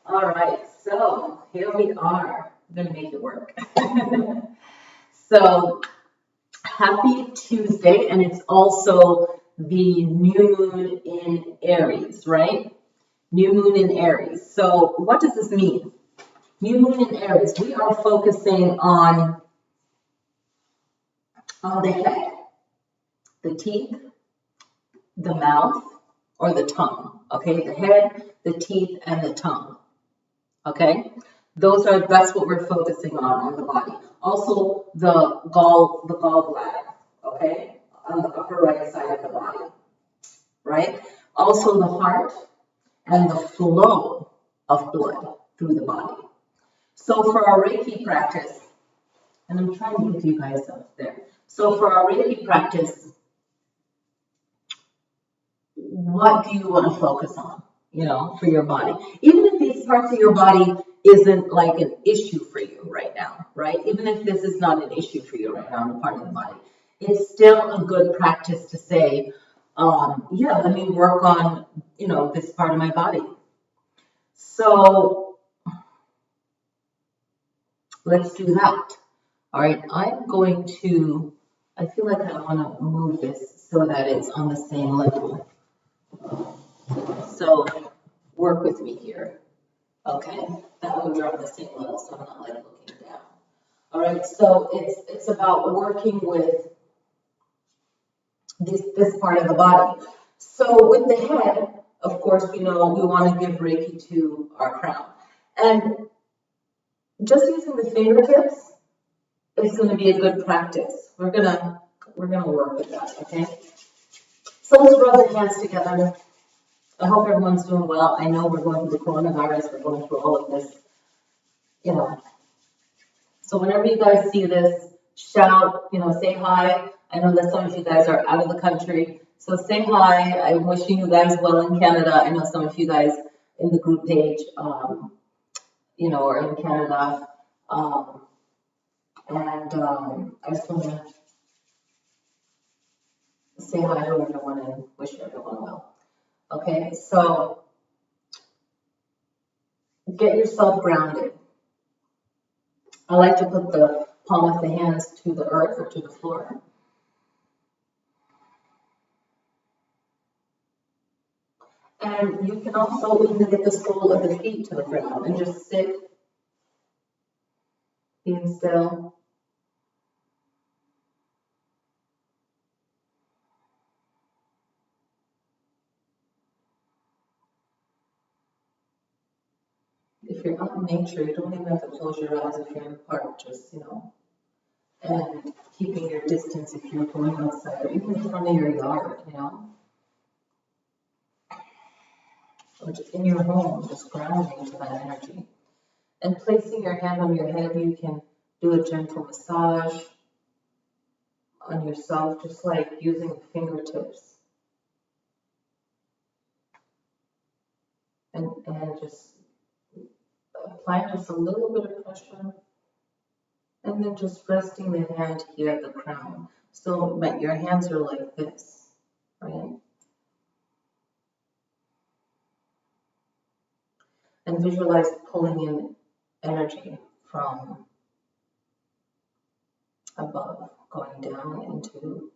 All right, so here we are. I'm gonna make it work. So happy Tuesday, and it's also the new moon in Aries, right? New moon in Aries. So what does this mean? New moon in Aries, we are focusing on the head, the teeth, the mouth, or the tongue. Okay, the head, the teeth, and the tongue. Okay, that's what we're focusing on the body. Also, the gallbladder. Okay, on the upper right side of the body. Right. Also, the heart and the flow of blood through the body. So for our Reiki practice, and I'm trying to get you guys up there. So for our Reiki practice, what do you want to focus on, for your body? Even if these parts of your body isn't like an issue for you right now, right? Even if this is not an issue for you right now in the part of the body, it's still a good practice to say, yeah, let me work on, this part of my body. So let's do that. All right, I feel like I want to move this so that it's on the same level. So work with me here, okay? That way we're on the same level, so I'm not like looking down. All right, so it's about working with this part of the body. So with the head, of course, we want to give Reiki to our crown, and just using the fingertips is going to be a good practice. We're gonna work with that, okay? So let's rub the hands together. I hope everyone's doing well. I know we're going through the coronavirus. We're going through all of this, So whenever you guys see this, shout, say hi. I know that some of you guys are out of the country, so say hi. I'm wishing you guys well in Canada. I know some of you guys in the group page, are in Canada. I just want to say hi to everyone and wish everyone well. Okay, so get yourself grounded. I like to put the palm of the hands to the earth or to the floor. And you can also even get the sole of the feet to the ground and just sit, being still. If you're out in nature, you don't even have to close your eyes if you're in the park, just, and keeping your distance if you're going outside or even in front of your yard, or just in your home, just grounding to that energy. And placing your hand on your head, you can do a gentle massage on yourself, just like using the fingertips. And just apply just a little bit of pressure. And then just resting the hand here at the crown. So your hands are like this, right? And visualize pulling in energy from above, going down into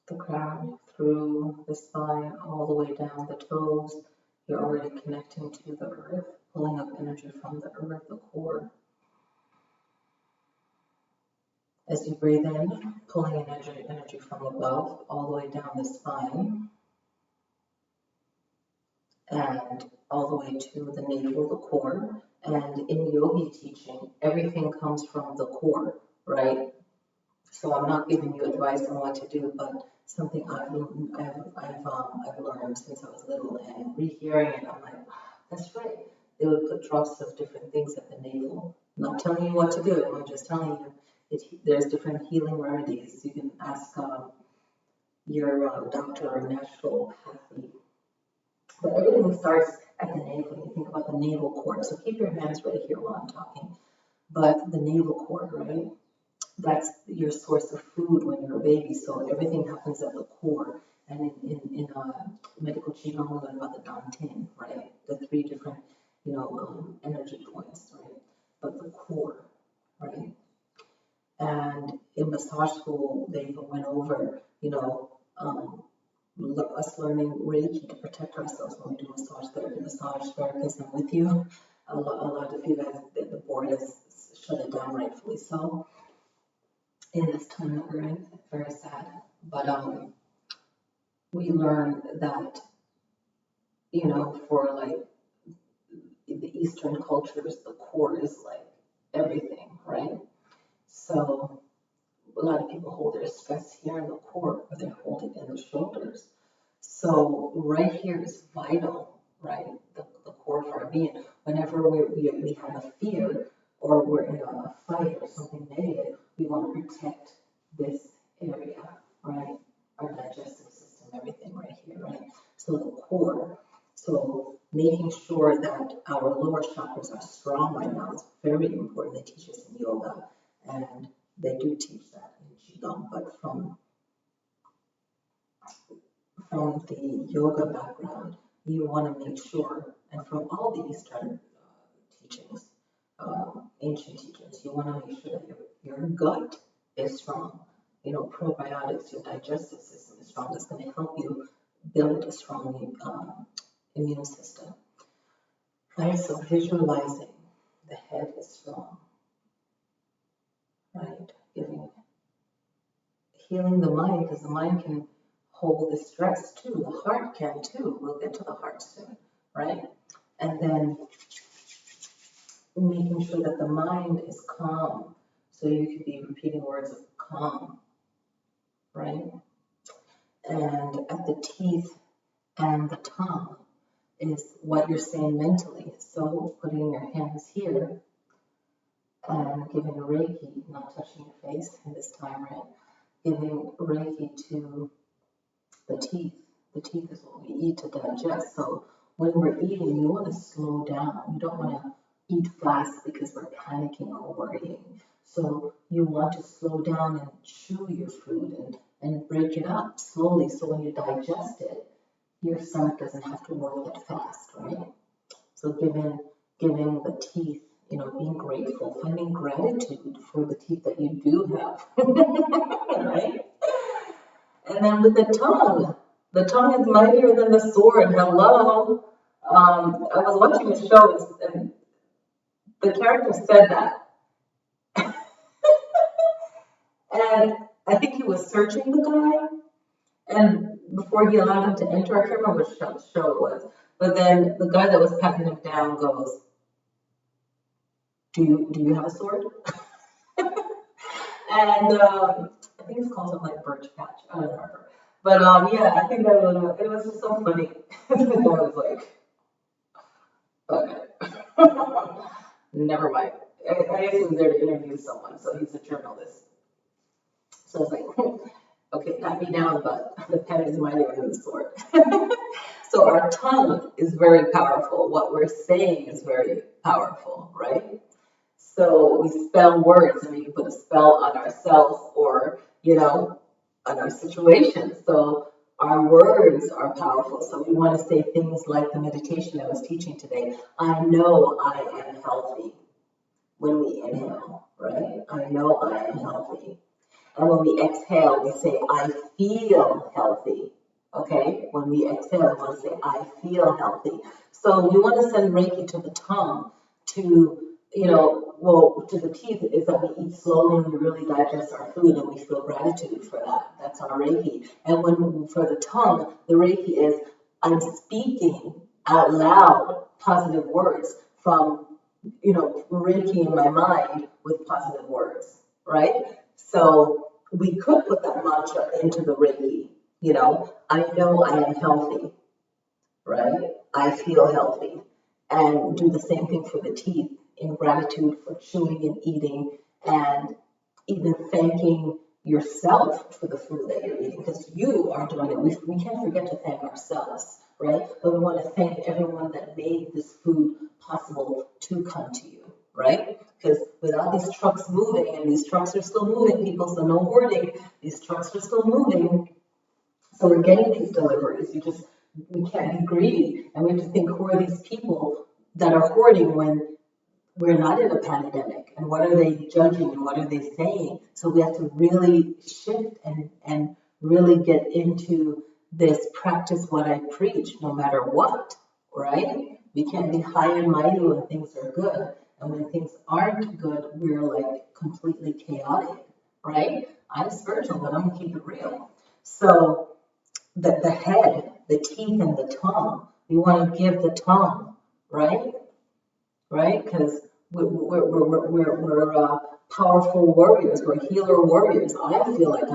the crown, through the spine, all the way down the toes. You're already connecting to the earth, pulling up energy from the earth, the core. As you breathe in, pulling in energy from above, all the way down the spine, and all the way to the navel, the core. And in yogi teaching, everything comes from the core, right? So I'm not giving you advice on what to do, but something I've learned since I was little, and rehearing it, I'm like, that's right. They would put drops of different things at the navel. I'm not telling you what to do. I'm just telling you there's different healing remedies. You can ask your doctor or naturopathy. But everything starts at the navel. You think about the navel cord. So keep your hands right here while I'm talking. But the navel cord, right? That's your source of food when you're a baby. So everything happens at the core. And in medical genome, we learn about the dantian, right? The 3 massage school, they even went over, us learning Reiki to protect ourselves when we do massage therapy. Massage therapist, I'm with you. A lot of you guys, the board has shut it down, rightfully so, in this time that we're in. Very sad. But we learned that, for like the Eastern cultures, the core is like everything, right? So a lot of people hold their stress here in the core, or they hold it in the shoulders. So right here is vital, right? The core of our being. Whenever we have a fear or we're in a fight or something negative, we want to protect this area, right? Our digestive system, everything right here, right? So the core. So making sure that our lower chakras are strong right now is very important. They teach us in yoga, and they do teach that in Qigong, but from the yoga background, you want to make sure, and from all the Eastern teachings, ancient teachings, you want to make sure that your gut is strong. Probiotics, your digestive system is strong. It's going to help you build a strong immune system. Right? So visualizing the head is strong. Right? Healing the mind, because the mind can hold the stress too. The heart can too. We'll get to the heart soon, right? And then making sure that the mind is calm. So you could be repeating words of calm, right? And at the teeth and the tongue is what you're saying mentally. So putting your hands here and giving Reiki, not touching your face in this time, right? Giving Reiki to the teeth. The teeth is what we eat to digest. So when we're eating, you want to slow down. You don't want to eat fast because we're panicking or worrying. So you want to slow down and chew your food and break it up slowly. So when you digest it, your stomach doesn't have to work that fast, right? So giving the teeth, being grateful, finding gratitude for the teeth that you do have, right? And then with the tongue is mightier than the sword. Hello. I was watching a show and the character said that. And I think he was searching the guy, and before he allowed him to enter, I can't remember which show it was, but then the guy that was patting him down goes, do you have a sword? And I think it's called something like Birch Patch. I don't remember. But yeah, I think that it was just so funny. The guy was like, okay, never mind. I guess he was there to interview someone, so he's a journalist. So it's like, okay, pat me down, but the pen is mightier than the sword. So our tongue is very powerful. What we're saying is very powerful, right? So we spell words and we can put a spell on ourselves or, on our situation. So our words are powerful. So we want to say things like the meditation I was teaching today. I know I am healthy when we inhale, right? I know I am healthy. And when we exhale, we say, I feel healthy. Okay? When we exhale, we want to say, I feel healthy. So we want to send Reiki to the tongue to, to the teeth is that we eat slowly and we really digest our food and we feel gratitude for that. That's our Reiki. And for the tongue, the Reiki is, I'm speaking out loud positive words from, Reiki in my mind with positive words, right? So we could put that mantra into the Reiki, I know I am healthy, right? I feel healthy. And do the same thing for the teeth in gratitude for chewing and eating and even thanking yourself for the food that you're eating because you are doing it. We can't forget to thank ourselves, right? But we want to thank everyone that made this food possible to come to you, right? Because without these trucks moving, and these trucks are still moving, people, so no hoarding, these trucks are still moving. So we're getting these deliveries. We can't be greedy. And we have to think, who are these people that are hoarding when we're not in a pandemic. And what are they judging and what are they saying? So we have to really shift and really get into this practice what I preach, no matter what, right? We can't be high and mighty when things are good. And when things aren't good, we're like completely chaotic, right? I'm spiritual, but I'm gonna keep it real. So the head, the teeth, and the tongue, we want to give the tongue, right? Right? Because we're powerful warriors. We're healer warriors. I feel like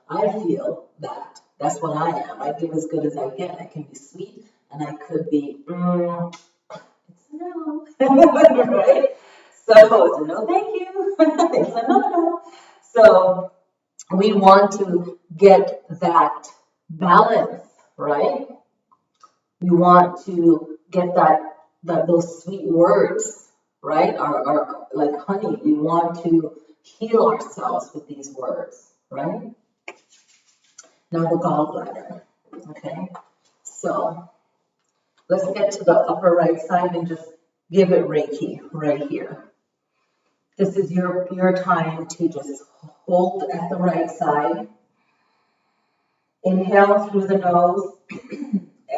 I feel that. That's what I am. I give as good as I get. I can be sweet, and I could be, it's a no, right? So it's a no, thank you. It's a no. So we want to get that balance, right? We want to get those sweet words, right? Are like honey. We want to heal ourselves with these words, right? Now the gallbladder. Okay, so let's get to the upper right side and just give it Reiki right here. This is your time to just hold at the right side. Inhale through the nose.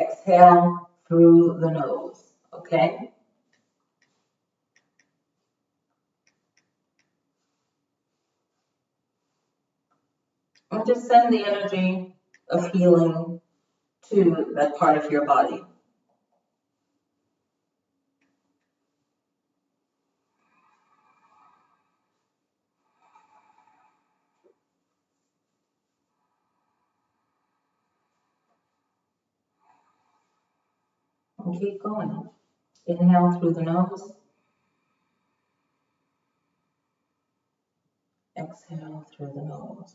Exhale through the nose. Okay? And just send the energy of healing to that part of your body. And keep going. Inhale through the nose. Exhale through the nose.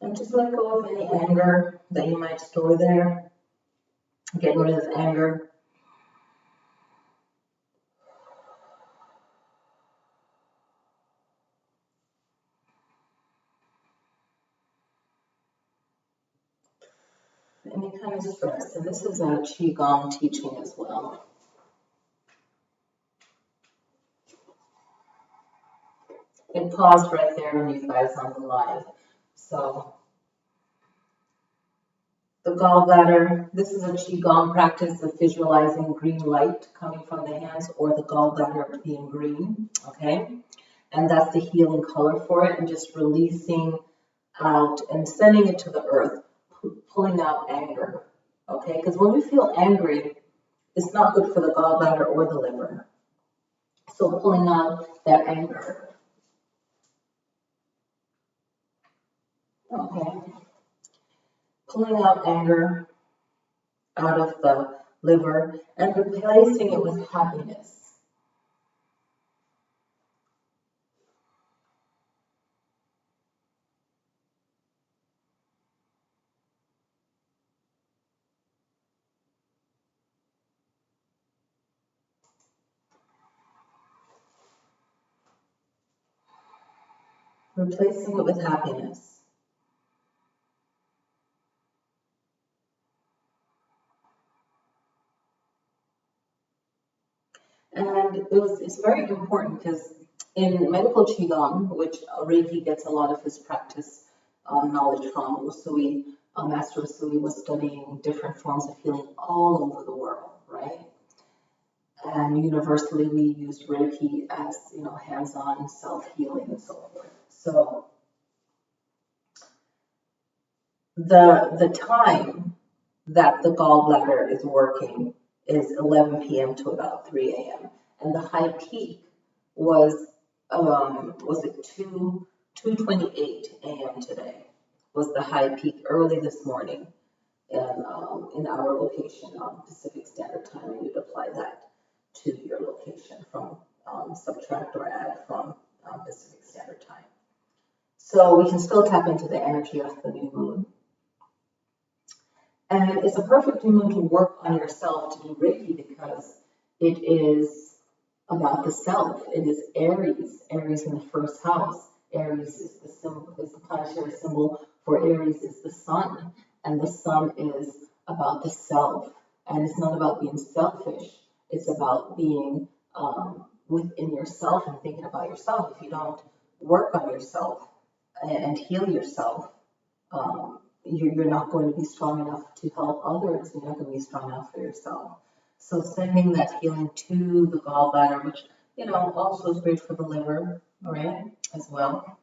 And just let go of any anger that you might store there. Get rid of anger. Any kind of stress. And this is a Qigong teaching as well. It paused right there when you guys on the live. So the gallbladder, this is a Qigong practice of visualizing green light coming from the hands or the gallbladder being green, okay? And that's the healing color for it, and just releasing out and sending it to the earth, pulling out anger, okay? Because when we feel angry, it's not good for the gallbladder or the liver. So pulling out that anger. Okay. Pulling out anger out of the liver and replacing it with happiness. Replacing it with happiness. And it's very important because in medical Qigong, which Reiki gets a lot of his practice knowledge from, Usui, Master Usui was studying different forms of healing all over the world, right? And universally, we use Reiki as, hands-on self-healing and so forth. So the time that the gallbladder is working is 11 p.m. to about 3 a.m. And the high peak was it 2:28 a.m. today was the high peak early this morning in our location on Pacific Standard Time, and you'd apply that to your location from subtract or add from Pacific Standard Time. So we can still tap into the energy of the new moon. And it's a perfect new moon to work on yourself to do Reiki because it is about the self. It is Aries. Aries in the first house. Aries is the symbol, is the planetary symbol for Aries is the sun, and the sun is about the self. And it's not about being selfish. It's about being within yourself and thinking about yourself. If you don't work on yourself and heal yourself, you're not going to be strong enough to help others. You're not going to be strong enough for yourself. So sending that healing to the gallbladder, which, also is great for the liver, right, as well.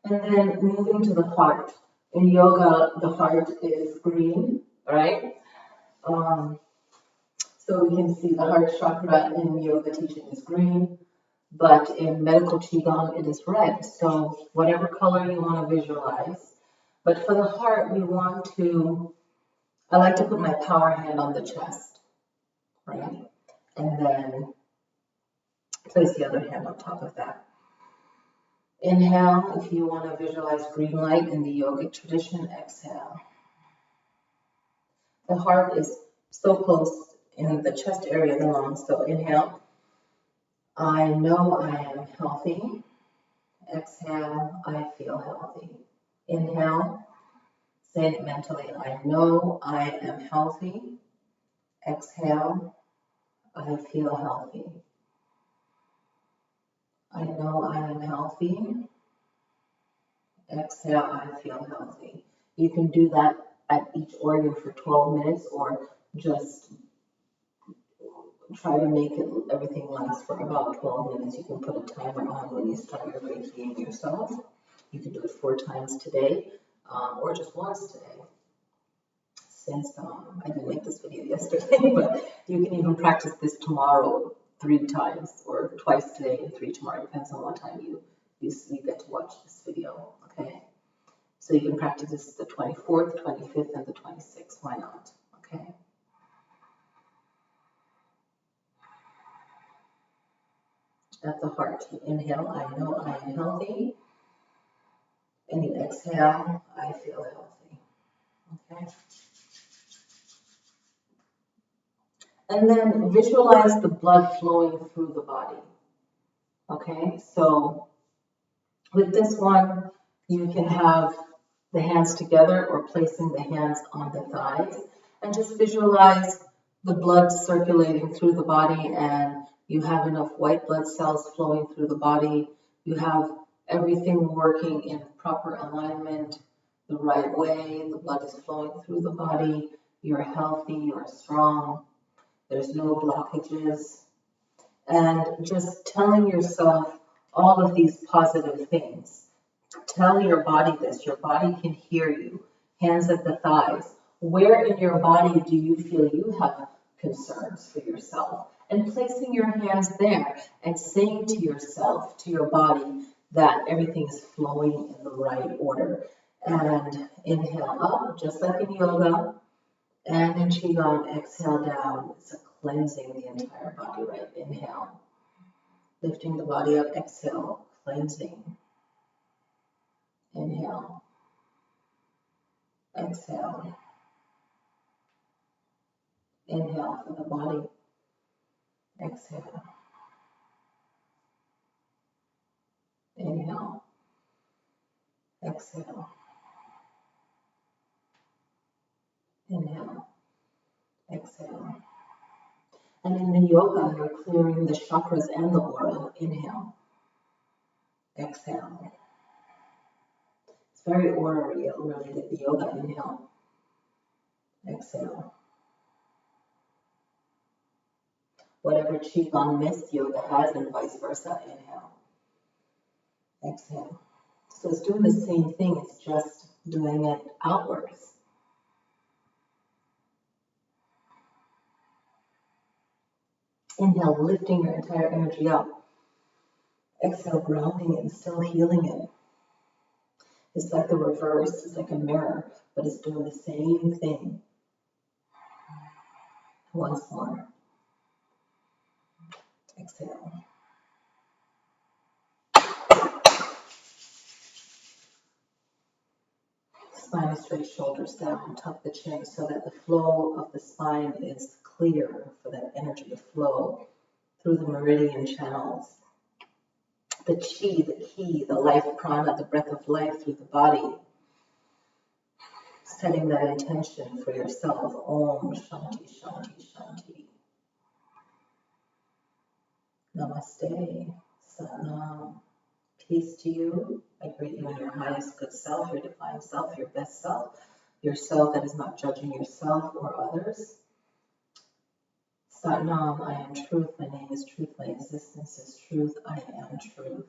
And then moving to the heart. In yoga, the heart is green, right? So we can see the heart chakra in yoga teaching is green, but in medical qigong, it is red. So whatever color you want to visualize. But for the heart, I like to put my power hand on the chest, right? And then place the other hand on top of that. Inhale, if you want to visualize green light in the yogic tradition, exhale. The heart is so close in the chest area, the lungs, so inhale. I know I am healthy. Exhale, I feel healthy. Inhale, say it mentally, I know I am healthy. Exhale, I feel healthy. I know I am healthy. Exhale, I feel healthy. You can do that at each organ for 12 minutes or just try to make everything last for about 12 minutes. You can put a timer on when you start your Reiki yourself. You can do it 4 times today or just once today. Since I didn't make this video yesterday, but you can even practice this tomorrow 3 times or twice today and 3 tomorrow. Depends on what time you get to watch this video, okay? So you can practice this the 24th, 25th, and the 26th. Why not, okay? At the heart, you inhale, I know I am healthy. And you exhale, I feel healthy, okay? And then visualize the blood flowing through the body, okay? So with this one, you can have the hands together or placing the hands on the thighs and just visualize the blood circulating through the body and you have enough white blood cells flowing through the body. You have everything working in proper alignment the right way. The blood is flowing through the body. You're healthy, you're strong. There's no blockages. And just telling yourself all of these positive things. Tell your body this. Your body can hear you. Hands at the thighs. Where in your body do you feel you have concerns for yourself? And placing your hands there and saying to yourself, to your body, that everything is flowing in the right order. And inhale up, just like in yoga. And in qigong, exhale down. It's a cleansing the entire body, right? Inhale. Lifting the body up, exhale, cleansing. Inhale. Exhale. Inhale for the body. Exhale. Inhale. Exhale. Inhale. Exhale. And in the yoga, you're clearing the chakras and the aura. Inhale. Exhale. It's very aura related, the yoga. Inhale. Exhale. Whatever qigong mist yoga has and vice versa. Inhale. Exhale. So it's doing the same thing, it's just doing it outwards. Inhale, lifting your entire energy up. Exhale, grounding it and still healing it. It's like the reverse, it's like a mirror, but it's doing the same thing. Once more. Exhale. Spine is straight, shoulders down, tuck the chin so that the flow of the spine is clear for that energy to flow through the meridian channels. The chi, the ki, the life prana, the breath of life through the body. Setting that intention for yourself. Om Shanti Shanti Shanti. Namaste. Satnam. Peace to you. I greet you in your highest good self, your divine self, your best self, yourself that is not judging yourself or others. Satnam, I am truth. My name is truth. My existence is truth. I am truth.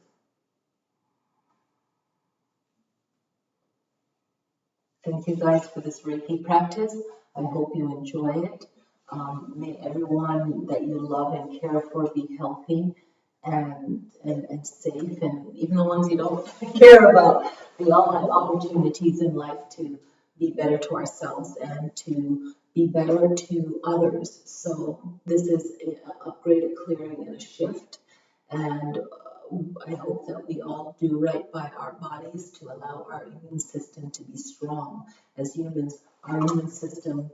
Thank you guys for this Reiki practice. I hope you enjoy it. May everyone that you love and care for be healthy and safe, and even the ones you don't care about. We all have opportunities in life to be better to ourselves and to be better to others. So this is a great clearing and a shift. And I hope that we all do right by our bodies to allow our immune system to be strong. As humans, our immune system,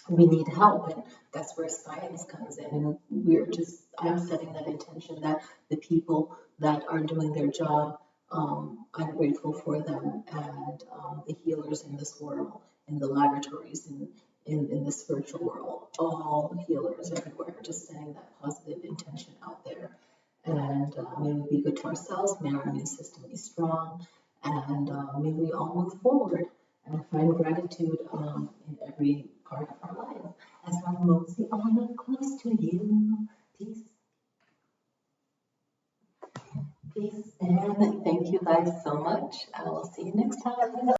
we need help, and that's where science comes in. And I'm setting that intention that the people that are doing their job, I'm grateful for them, and the healers in this world, in the laboratories, in the spiritual world, all healers everywhere, just setting that positive intention out there. And may we be good to ourselves, may our immune system be strong, and may we all move forward and find gratitude in every part of our life. As I'm mostly on close to you. Peace. Peace, and thank you guys so much. I will see you next time.